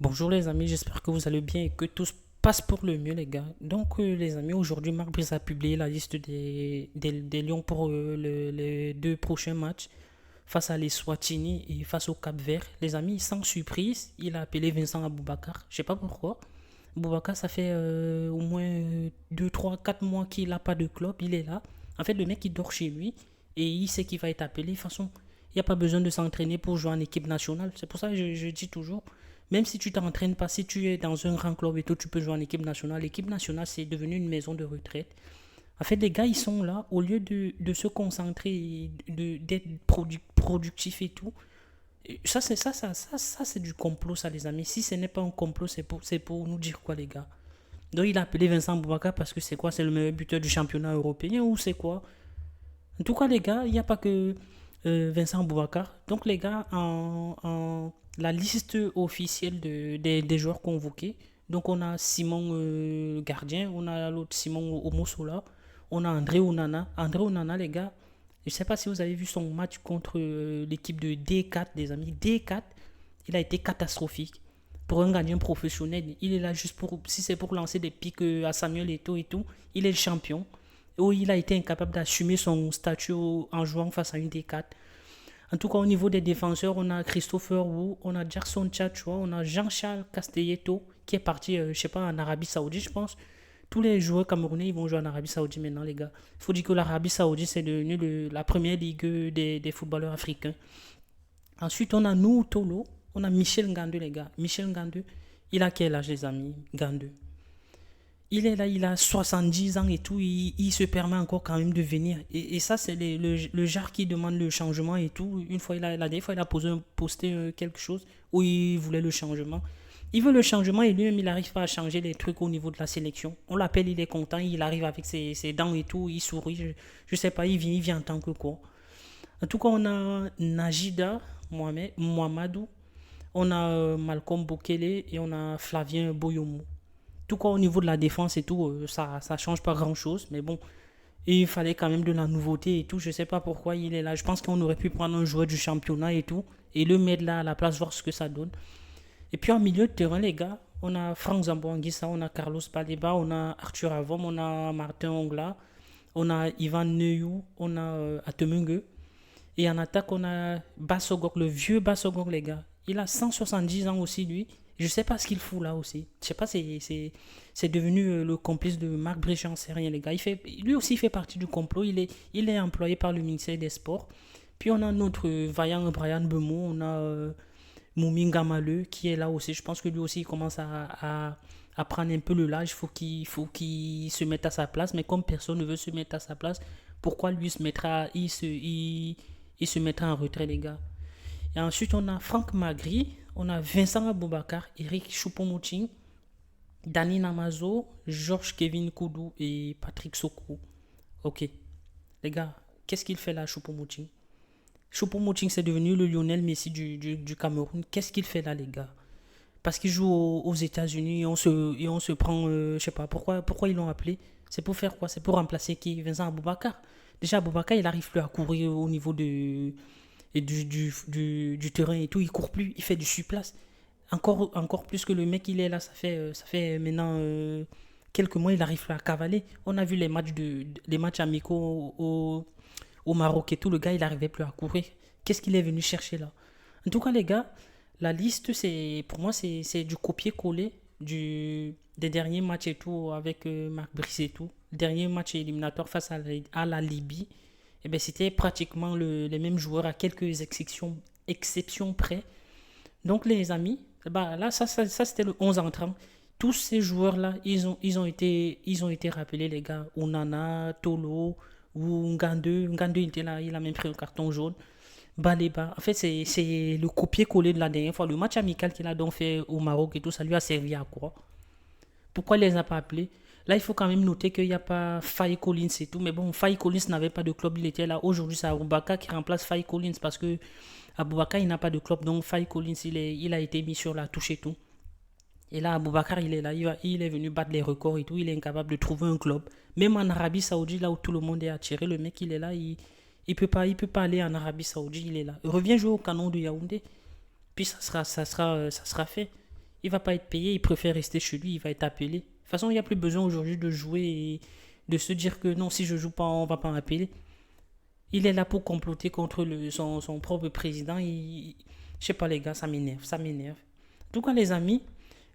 Bonjour les amis, j'espère que vous allez bien et que tout se passe pour le mieux les gars. Les amis, aujourd'hui Marc Brice a publié la liste des Lions pour les deux prochains matchs face à l'Eswatini et face au Cap-Vert. Les amis, sans surprise, il a appelé Vincent Aboubakar. Je sais pas pourquoi. Aboubakar, ça fait au moins 2, 3, 4 mois qu'il n'a pas de club, il est là. En fait, le mec il dort chez lui et il sait qu'il va être appelé. De toute façon, il n'y a pas besoin de s'entraîner pour jouer en équipe nationale. C'est pour ça que je dis toujours, même si tu t'entraînes pas, si tu es dans un grand club et tout, tu peux jouer en équipe nationale. L'équipe nationale, c'est devenu une maison de retraite. En fait, les gars, ils sont là, au lieu de se concentrer, d'être productifs et tout. Et ça, c'est du complot, ça, les amis. Si ce n'est pas un complot, c'est pour nous dire quoi, les gars. Donc, il a appelé Vincent Boubaka parce que c'est quoi? C'est le meilleur buteur du championnat européen ou c'est quoi? En tout cas, les gars, il n'y a pas que Vincent Boubacar. Donc, les gars, la liste officielle des joueurs convoqués. Donc, on a Simon Gardien, on a l'autre Simon Omosola, on a André Onana. André Onana, les gars, je ne sais pas si vous avez vu son match contre l'équipe de D4, des amis. D4, il a été catastrophique. Pour un gardien professionnel, il est là juste pour, si c'est pour lancer des pics à Samuel Eto'o et tout, il est le champion où il a été incapable d'assumer son statut en jouant face à une D4. En tout cas, au niveau des défenseurs, on a Christopher Wu, on a Jackson Tchatchoua, on a Jean-Charles Castelletto qui est parti, je sais pas, en Arabie Saoudite, je pense. Tous les joueurs camerounais, ils vont jouer en Arabie Saoudite maintenant, les gars. Il faut dire que l'Arabie Saoudite, c'est devenu la première ligue des footballeurs africains. Ensuite, on a nous, Tolo, on a Michel Ngandou, les gars. Michel Ngandou, il a quel âge, les amis? Ngandou. Il est là, il a 70 ans et tout, il se permet encore quand même de venir. Et ça, c'est le genre qui demande le changement et tout. Une fois, la dernière fois, il a posté quelque chose où il voulait le changement. Il veut le changement et lui-même, il n'arrive pas à changer les trucs au niveau de la sélection. On l'appelle, il est content, il arrive avec ses dents et tout, il sourit. Je sais pas, il vient en tant que quoi. En tout cas, on a Najida Mohamedou, on a Malcolm Bokele et on a Flavien Boyomo. Tout cas, au niveau de la défense et tout, ça change pas grand-chose. Mais bon, il fallait quand même de la nouveauté et tout. Je sais pas pourquoi il est là. Je pense qu'on aurait pu prendre un joueur du championnat et tout. Et le mettre là à la place, voir ce que ça donne. Et puis en milieu de terrain, les gars, on a Franck Zamboanguissa, on a Carlos Baleba, on a Arthur Avom, on a Martin Ongla, on a Ivan Neyou, on a Atemungue. Et en attaque, on a Bassogok, le vieux Bassogok, les gars. Il a 170 ans aussi, lui. Je sais pas ce qu'il fout là aussi. Je sais pas, c'est devenu le complice de Marc Brice, j'en sais rien, les gars. Lui aussi, il fait partie du complot. Il est employé par le ministère des Sports. Puis on a notre vaillant Brian Bemo, on a Mouminga Maleu qui est là aussi. Je pense que lui aussi, il commence à prendre un peu le large. Il faut qu'il se mette à sa place. Mais comme personne ne veut se mettre à sa place, pourquoi lui il se mettra en retrait, les gars? Et ensuite, on a Franck Magri, on a Vincent Aboubakar, Eric Choupo-Moting, Dani Namazo, Georges Kevin Koudou et Patrick Soko. Ok, les gars, qu'est-ce qu'il fait là, Choupo-Moting? Choupo-Moting, c'est devenu le Lionel Messi du Cameroun. Qu'est-ce qu'il fait là, les gars? Parce qu'il joue aux États-Unis et on se prend, je sais pas, pourquoi ils l'ont appelé? C'est pour faire quoi? C'est pour remplacer qui? Vincent Aboubakar. Déjà, Aboubakar, il n'arrive plus à courir au niveau du terrain et tout. Il court plus, il fait du surplace. Encore plus que le mec, il est là, ça fait maintenant quelques mois, il n'arrive plus à cavaler. On a vu les matchs amicaux au Maroc et tout. Le gars, il n'arrivait plus à courir. Qu'est-ce qu'il est venu chercher là? En tout cas, les gars, la liste, pour moi, c'est du copier-coller des derniers matchs et tout avec Marc Brice et tout. Le dernier match éliminatoire face à la Libye, eh ben, c'était pratiquement les mêmes joueurs à quelques exceptions près. Donc, les amis, bah, là, ça c'était le 11 entrant. Tous ces joueurs-là, ils ont été rappelés, les gars. Onana, Tolo, ou Ngandeu. Ngandeu, il était là, il a même pris un carton jaune. Baleba. En fait, c'est le copier-coller de la dernière fois. Le match amical qu'il a donc fait au Maroc et tout, ça lui a servi à quoi? Pourquoi il les a pas appelés? Là, il faut quand même noter qu'il n'y a pas Faye Collins et tout. Mais bon, Faye Collins n'avait pas de club, il était là. Aujourd'hui, c'est Aboubaka qui remplace Faye Collins parce que Aboubaka, il n'a pas de club. Donc, Faye Collins, il a été mis sur la touche et tout. Et là, Aboubakar, il est là. Il est venu battre les records et tout. Il est incapable de trouver un club. Même en Arabie Saoudite, là où tout le monde est attiré, le mec, il est là. Il peut pas aller en Arabie Saoudite, il est là. Il revient jouer au canon de Yaoundé. Puis ça sera fait. Il va pas être payé, il préfère rester chez lui, il va être appelé. De toute façon, il n'y a plus besoin aujourd'hui de jouer et de se dire que non, si je joue pas, on va pas m'appeler. Il est là pour comploter contre son propre président. Je sais pas les gars, ça m'énerve, ça m'énerve. En tout cas les amis,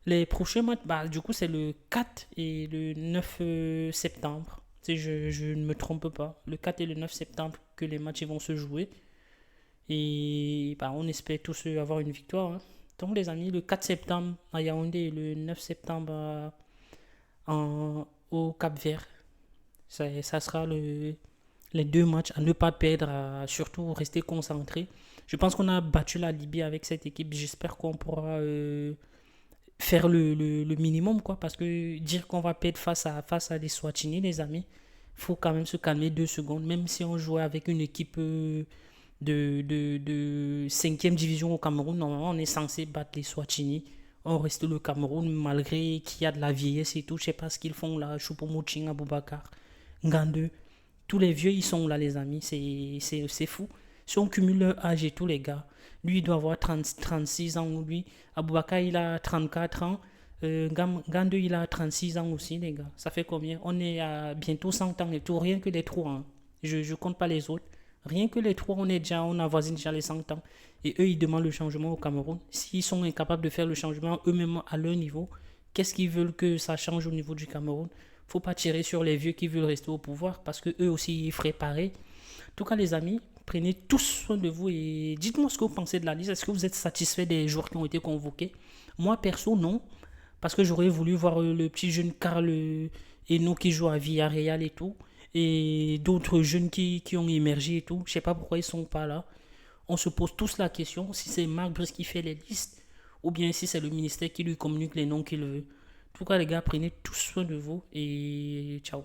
les prochains matchs, bah, du coup c'est le 4 et le 9 septembre. Si je ne me trompe pas. Le 4 et le 9 septembre que les matchs vont se jouer. Et bah, on espère tous avoir une victoire, hein. Donc les amis, le 4 septembre à Yaoundé et le 9 septembre au Cap Vert. Ça sera les deux matchs à ne pas perdre, à surtout rester concentré. Je pense qu'on a battu la Libye avec cette équipe. J'espère qu'on pourra faire le minimum, quoi. Parce que dire qu'on va perdre face à des Swatini, les amis, il faut quand même se calmer 2 secondes. Même si on jouait avec une équipe de 5e division au Cameroun, normalement on est censé battre les Swatini. On reste le Cameroun malgré qu'il y a de la vieillesse et tout. Je sais pas ce qu'ils font là. Choupo-Moting, Aboubakar, Ngandeux. Tous les vieux, ils sont là, les amis. C'est fou. Si on cumule leur âge et tout, les gars, lui, il doit avoir 36 ans. Lui, Aboubakar, il a 34 ans. Gandeux, il a 36 ans aussi, les gars. Ça fait combien? On est à bientôt 100 ans et tout. Rien que les trois, hein. Je compte pas les autres. Rien que les trois, on avoisine déjà les 100 ans. Et eux, ils demandent le changement au Cameroun. S'ils sont incapables de faire le changement eux-mêmes à leur niveau, qu'est-ce qu'ils veulent que ça change au niveau du Cameroun? Faut pas tirer sur les vieux qui veulent rester au pouvoir parce que eux aussi ils feraient pareil. En tout cas, les amis, prenez tous soin de vous et dites-moi ce que vous pensez de la liste. Est-ce que vous êtes satisfait des joueurs qui ont été convoqués? Moi, perso, non. Parce que j'aurais voulu voir le petit jeune Karl Eno qui joue à Villarreal et tout. Et d'autres jeunes qui ont émergé et tout. Je sais pas pourquoi ils sont pas là. On se pose tous la question si c'est Marc Brice qui fait les listes ou bien si c'est le ministère qui lui communique les noms qu'il veut. En tout cas, les gars, prenez tous soin de vous et ciao.